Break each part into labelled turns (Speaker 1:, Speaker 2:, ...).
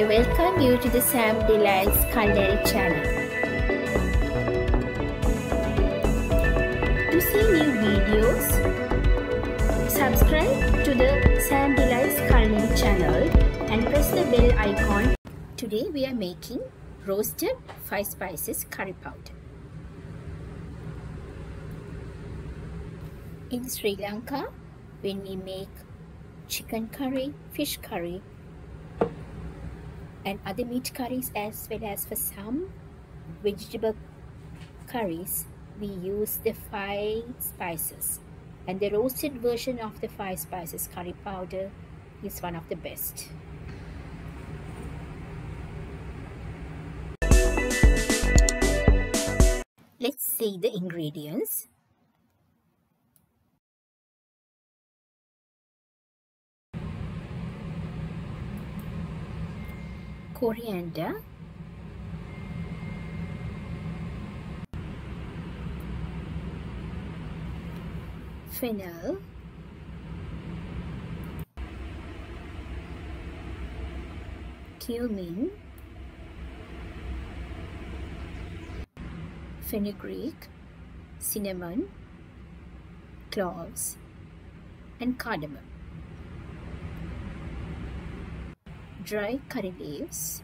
Speaker 1: I welcome you to the Sam Delights Culinary channel. To see new videos, subscribe to the Sam Delights Culinary channel and press the bell icon. Today we are making roasted 5 spices curry powder. In Sri Lanka, when we make chicken curry, fish curry, and other meat curries, as well as for some vegetable curries, we use the 5 spices, and the roasted version of the 5 spices curry powder is one of the best. Let's see the ingredients. Coriander, fennel, cumin, fenugreek, cinnamon, cloves, and cardamom. Dry curry leaves,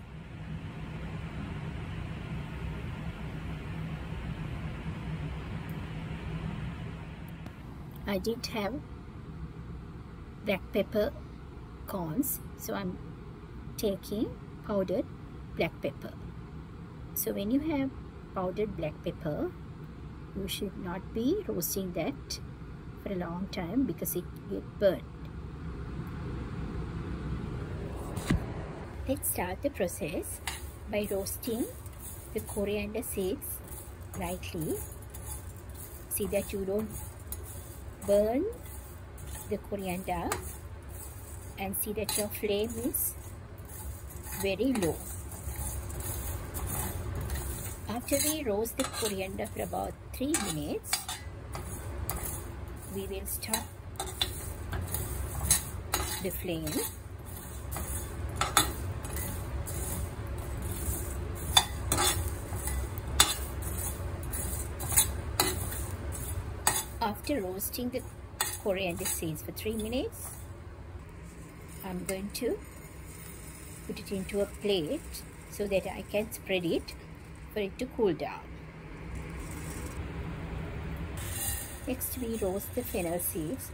Speaker 1: I didn't have black pepper corns, so I'm taking powdered black pepper. So when you have powdered black pepper, you should not be roasting that for a long time because it gets burnt. Let's start the process by roasting the coriander seeds lightly. See that you don't burn the coriander, and see that your flame is very low. After we roast the coriander for about 3 minutes, we will stop the flame. After roasting the coriander seeds for 3 minutes, I'm going to put it into a plate so that I can spread it for it to cool down. Next, we roast the fennel seeds.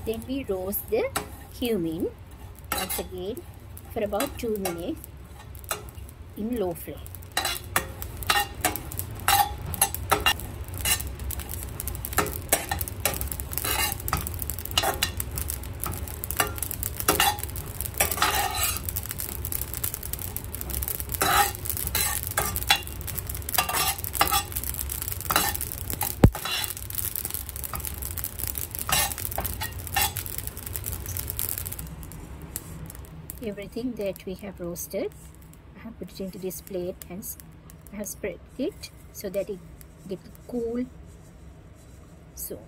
Speaker 1: Then we roast the cumin once again for about 2 minutes in low flame. Everything that we have roasted, I have put it into this plate and I have spread it so that it gets cool. So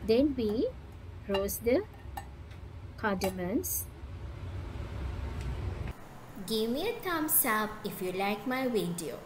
Speaker 1: then we roast the cardamoms. Give me a thumbs up if you like my video.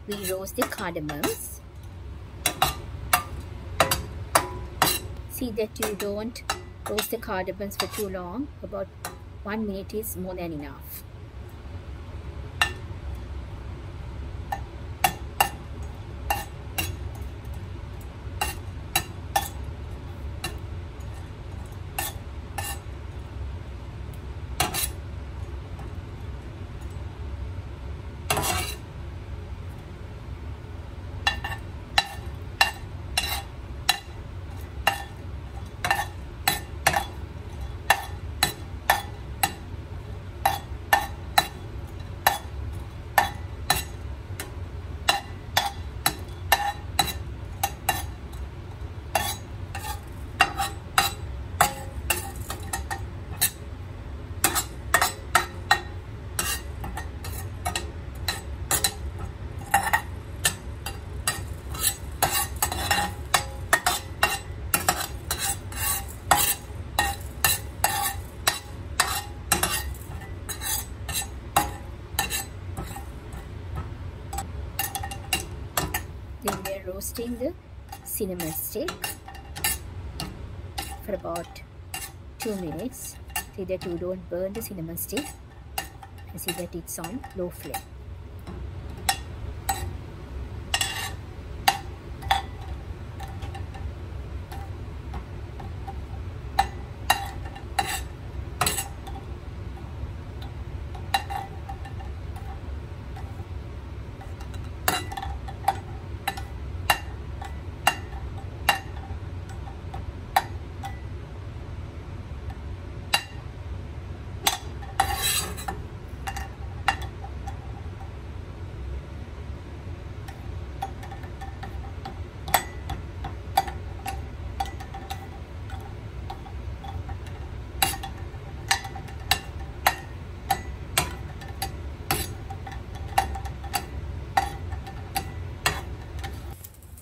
Speaker 1: we roast the cardamoms. See that you don't roast the cardamoms for too long. About 1 minute is more than enough. Then we are roasting the cinnamon stick for about 2 minutes. See that you don't burn the cinnamon stick, and see that it's on low flame.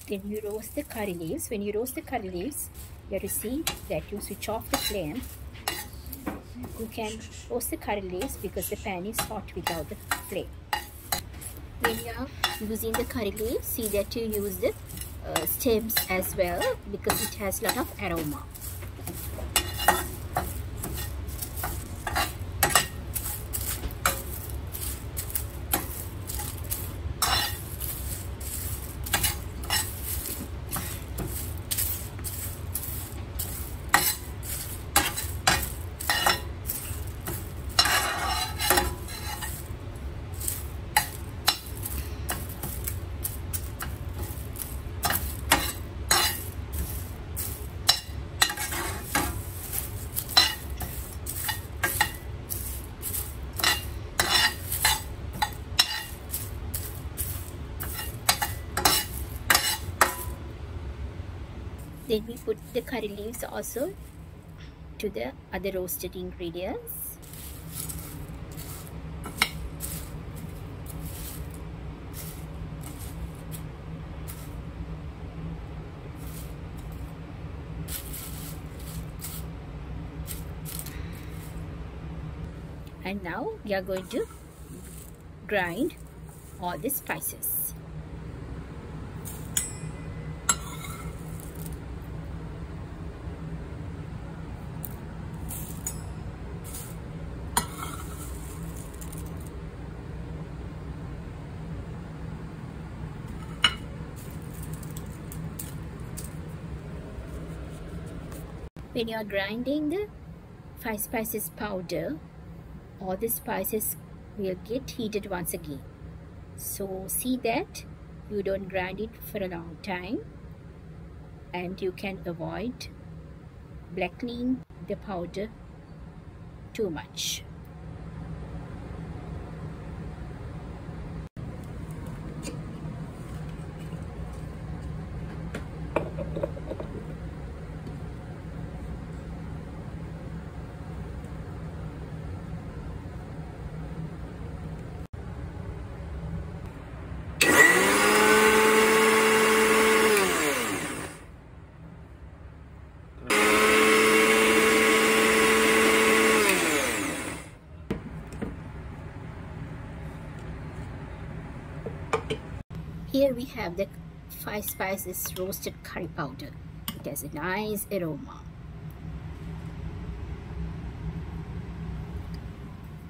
Speaker 1: Then you roast the curry leaves. When you roast the curry leaves, you have to see that you switch off the flame. You can roast the curry leaves because the pan is hot without the flame. When you are using the curry leaves, see that you use the stems as well because it has a lot of aroma. Then we put the curry leaves also to the other roasted ingredients. And now we are going to grind all the spices. When you are grinding the 5 spices powder, all the spices will get heated once again. So see that you don't grind it for a long time, and you can avoid blackening the powder too much. here we have the 5 spices roasted curry powder. It has a nice aroma.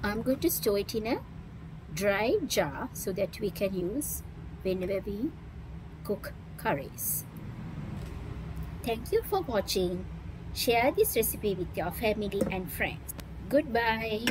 Speaker 1: I'm going to store it in a dry jar so that we can use whenever we cook curries. Thank you for watching. Share this recipe with your family and friends. Goodbye.